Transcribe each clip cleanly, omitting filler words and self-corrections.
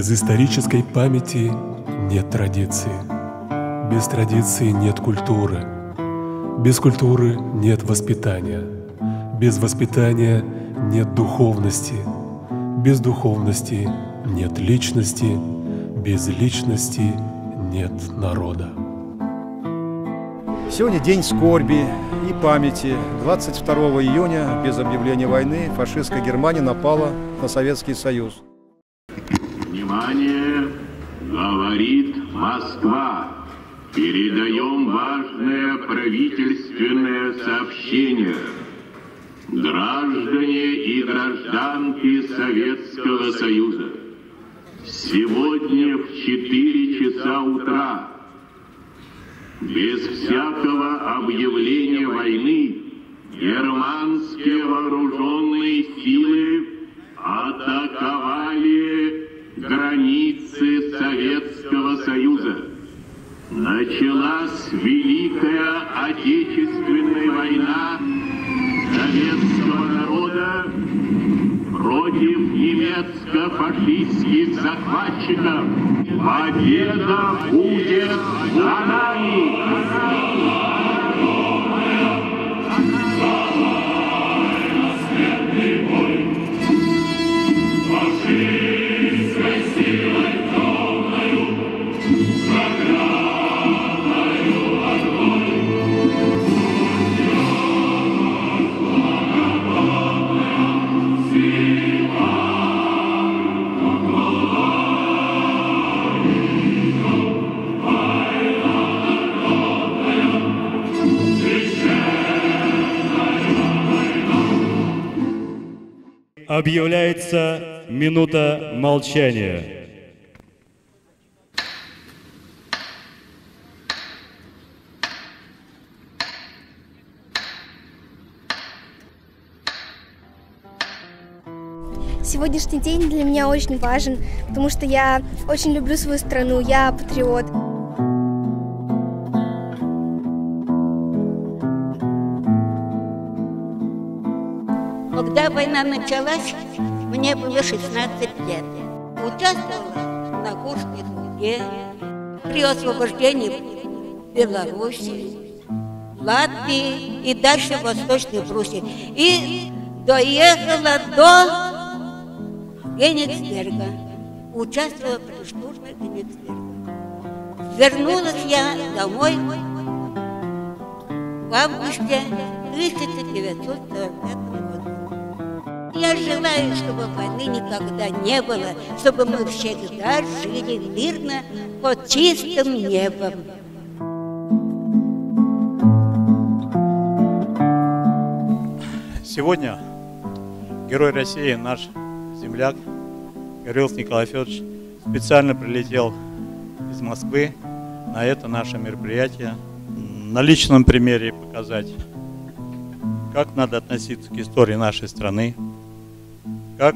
Без исторической памяти нет традиции. Без традиции нет культуры. Без культуры нет воспитания. Без воспитания нет духовности. Без духовности нет личности. Без личности нет народа. Сегодня день скорби и памяти. 22 июня, без объявления войны, фашистская Германия напала на Советский Союз. Внимание! Говорит Москва. Передаем важное правительственное сообщение. Граждане и гражданки Советского Союза, сегодня в 4 часа утра без всякого объявления войны германские вооруженные силы атаковали границы Советского Союза. Началась Великая Отечественная война советского народа против немецко-фашистских захватчиков. Победа будет за нами! Объявляется минута молчания. Сегодняшний день для меня очень важен, потому что я очень люблю свою страну, я патриот. Когда война началась, мне было 16 лет. Участвовала на Курской дуге, при освобождении Беларуси, Латвии и дальше в Восточной Пруссии. И доехала до Кенигсберга. Участвовала при штурме Кенигсберга. Вернулась я домой в августе 1945 года. Я желаю, чтобы войны никогда не было, чтобы мы всегда жили мирно под чистым небом. Сегодня герой России, наш земляк Горелов Николай Федорович, специально прилетел из Москвы на это наше мероприятие. На личном примере показать, как надо относиться к истории нашей страны, как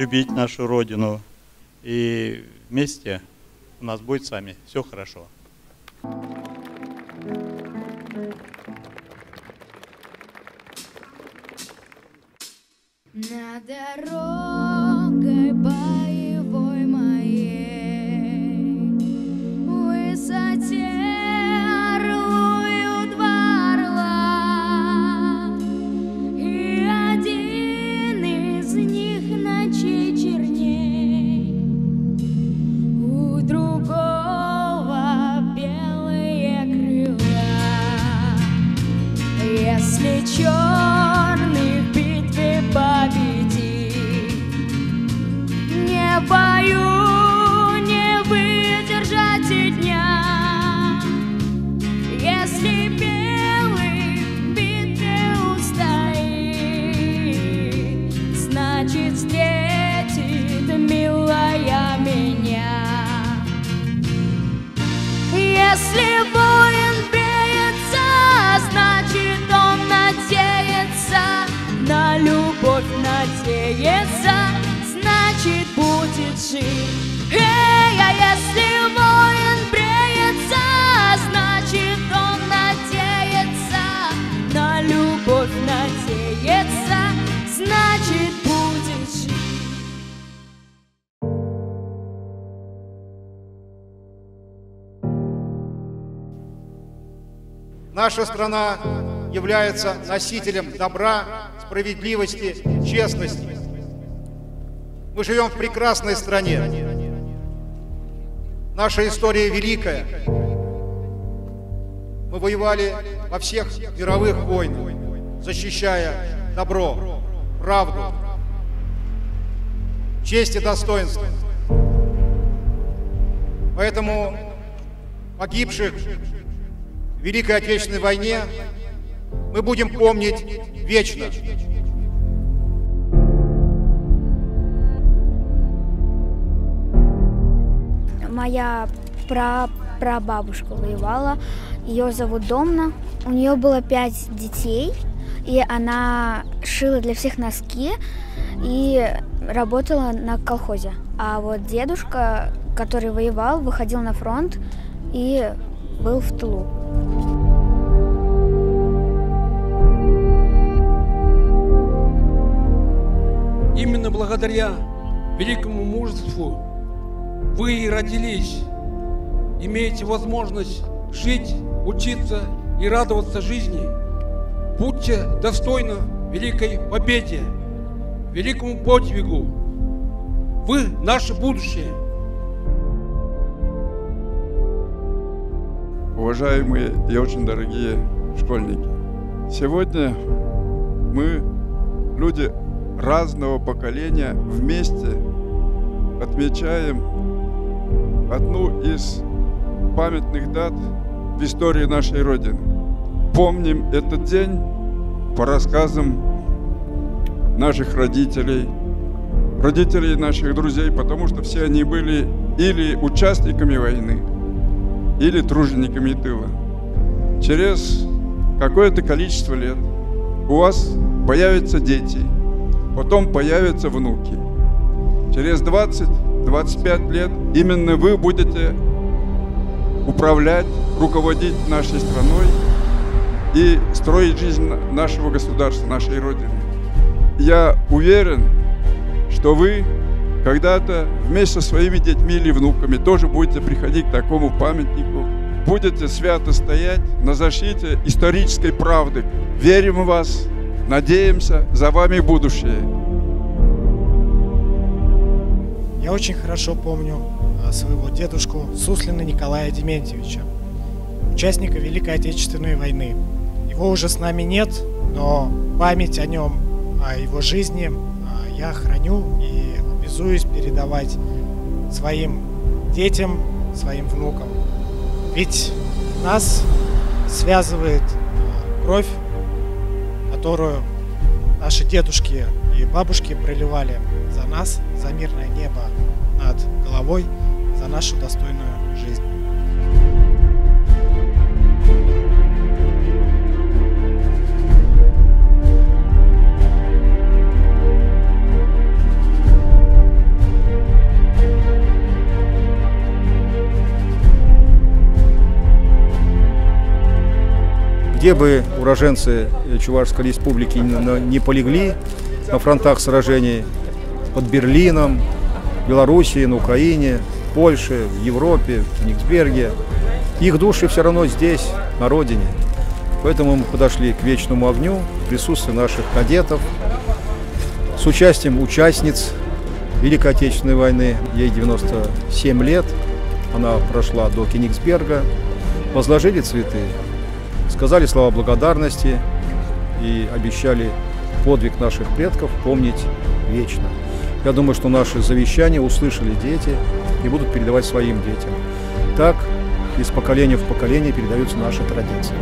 любить нашу Родину. И вместе у нас будет с вами все хорошо. На дорогой боевой моей высоте орлуют два орла, и один из них ночей черней, у другого белые крыла. Если черный в битве победит, не в бою не выдержать и дня. Если белый в битве устоит, значит встретит милая меня. Если воин бреется, значит он надеется, на любовь надеется, значит будет жить. Эй, а если воин бреется, значит он надеется, на любовь надеется, значит будет жить. Наша страна является носителем добра, справедливости, честности. Мы живем в прекрасной стране. Наша история великая. Мы воевали во всех мировых войнах, защищая добро, правду, честь и достоинство. Поэтому погибших в Великой Отечественной войне мы будем помнить вечно. Моя прабабушка воевала, ее зовут Домна. У нее было 5 детей, и она шила для всех носки и работала на колхозе. А вот дедушка, который воевал, выходил на фронт и был в тылу. Именно благодаря великому мужеству вы и родились, имеете возможность жить, учиться и радоваться жизни. Будьте достойны великой победе, великому подвигу. Вы наше будущее. Уважаемые и очень дорогие школьники, сегодня мы, люди разного поколения, вместе отмечаем одну из памятных дат в истории нашей Родины. Помним этот день по рассказам наших родителей, родителей наших друзей, потому что все они были или участниками войны, или тружениками тыла. Через какое-то количество лет у вас появятся дети, потом появятся внуки. Через 20-25 лет именно вы будете управлять, руководить нашей страной и строить жизнь нашего государства, нашей Родины. Я уверен, что вы когда-то вместе со своими детьми или внуками тоже будете приходить к такому памятнику, будете свято стоять на защите исторической правды. Верим в вас, надеемся, за вами будущее. Я очень хорошо помню своего дедушку Суслина Николая Дементьевича, участника Великой Отечественной войны. Его уже с нами нет, но память о нем, о его жизни я храню и обязуюсь передавать своим детям, своим внукам. Ведь нас связывает кровь, которую наши дедушки и бабушки проливали за нас, за мирное небо над головой, за нашу достойную жизнь. Где бы уроженцы Чувашской республики не полегли на фронтах сражений, под Берлином, в Белоруссии, на Украине, в Польше, в Европе, в Никсберге, их души все равно здесь, на родине. Поэтому мы подошли к вечному огню в присутствии наших кадетов, с участием участниц Великой Отечественной войны. Ей 97 лет, она прошла до Кенигсберга, возложили цветы, сказали слова благодарности и обещали подвиг наших предков помнить вечно. Я думаю, что наши завещания услышали дети и будут передавать своим детям. Так из поколения в поколение передаются наши традиции.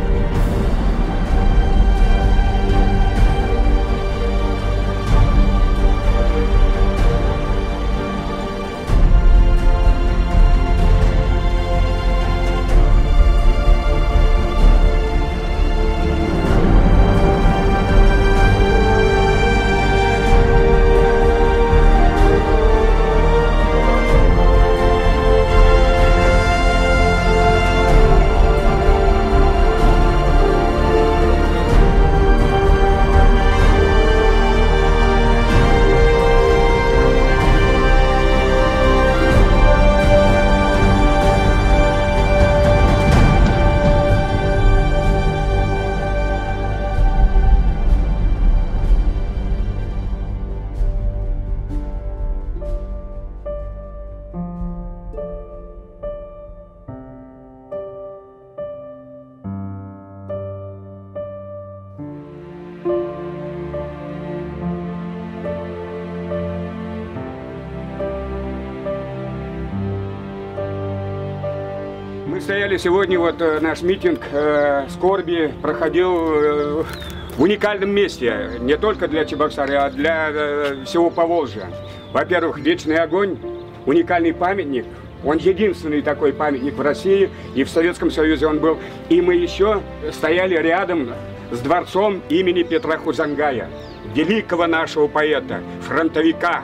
Мы стояли сегодня, вот наш митинг скорби проходил в уникальном месте, не только для Чебоксара, а для всего Поволжья. Во-первых, Вечный огонь, уникальный памятник. Он единственный такой памятник в России, и в Советском Союзе он был. И мы еще стояли рядом с дворцом имени Петра Хузангая, великого нашего поэта, фронтовика.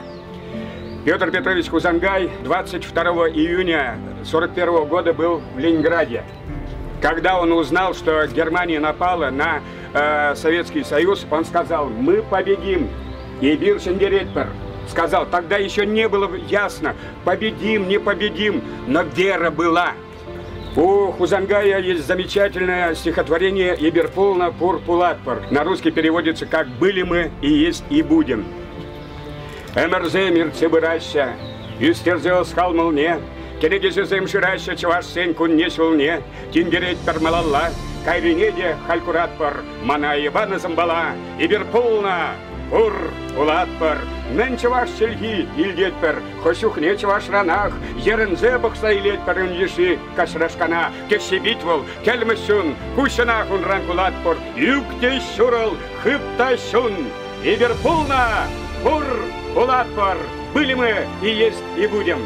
Петр Петрович Хузангай 22 июня 1941 года был в Ленинграде. Когда он узнал, что Германия напала на Советский Союз, он сказал: «Мы победим». И Биршендеретпер сказал, тогда еще не было ясно, победим, не победим, но вера была. У Хузангая есть замечательное стихотворение «Иберпулна пур пулатпар». На русский переводится как «были мы и есть и будем». Эмерзе мирце быраща, юстерзеос халмалне, келегезезем шираща чеваш сен кунне шулне, тиндерет пермалалла, кайринеде халькуратпар, мана ебана замбала, иберпулна, ур, улатпар, нен чеваш шельги, ильдетпер, хошухне чеваш ранах, ерензе бахсайлетпер иньеши, кашрашкана, кеши битвол, кельмешун, кушанах он ранкулатпар, юкте шурал, хыпта шун, иберпулна, ур, улатпар, были мы и есть и будем.